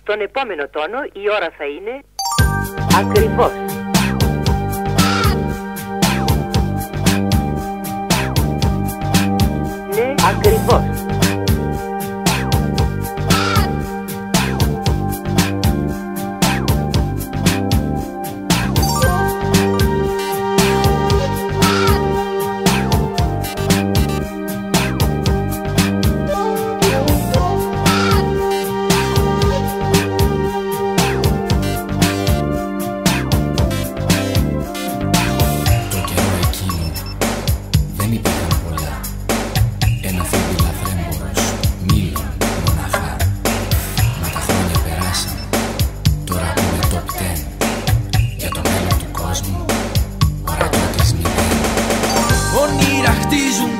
Στον επόμενο τόνο η ώρα θα είναι ακριβώς. Ναι, ακριβώς. Όνειρα χτίζουν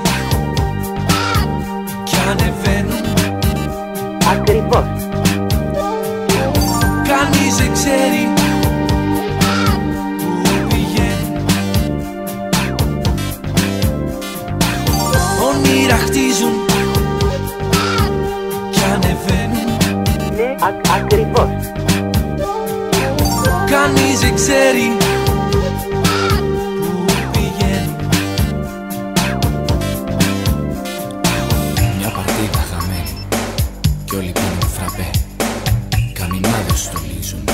κι ανεβαίνουν. Ακριβώς. Κανείς δεν ξέρει που πηγαίνουν. Όνειρα χτίζουν κι ανεβαίνουν. Ναι, ακριβώς. Κανείς δεν ξέρει. Κι όλοι πίνουν φραπέ, καμινάδες στολίζουν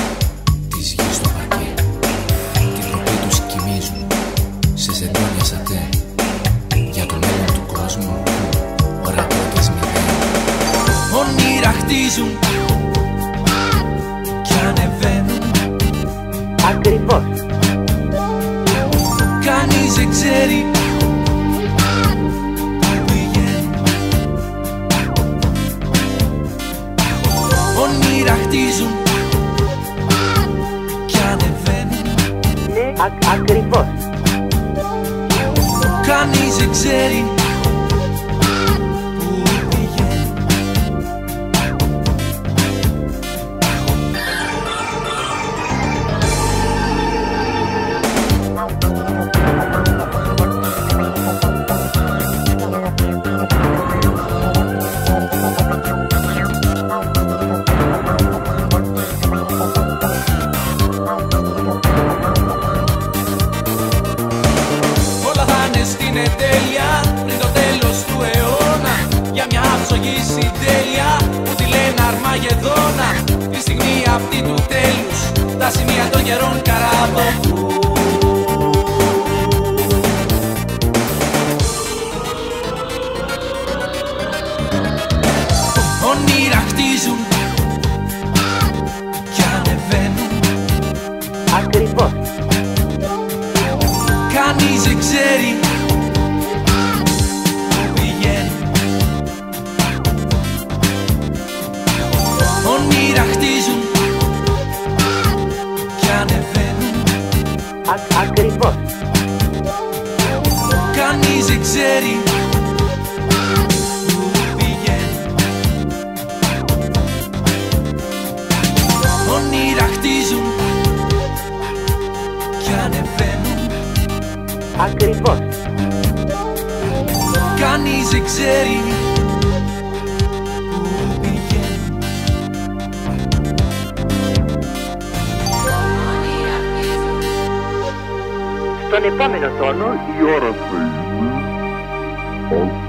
της γης στο παρκέ. Την τροπή τους κοιμίζουν σε σεντόνια σατέ. Για το μέλλον του κόσμου ορατότητες μηδέν. Όνειρα χτίζουν κι ανεβαίνουν. Ακριβώς. Κανείς δεν ξέρει. Όνειρα χτίζουν κι ανεβαίνουν. Ναι, ακριβώς. Κανείς δεν ξέρει που πηγαίνει. Στην εντέλεια πριν το τέλος του αιώνα. Για μια ψωγή συντέλεια που τη λένε Αρμαγεδόνα. Τη στιγμή αυτή του τέλους τα σημεία των καιρών καραβοκούν. Όνειρα χτίζουν κι ανεβαίνουν. Ακριβώς. Κανείς δεν ξέρει που πηγαίνει. Όνειρα χτίζουν κι ανεβαίνουν. Ακριβώς. Κανείς δεν ξέρει που πηγαίνει. Όνειρα χτίζουν κι ανεβαίνουν. Ακριβώς. Κανείς δεν ξέρει που πηγαίνει. Στον επόμενο τόνο η ώρα θα είναι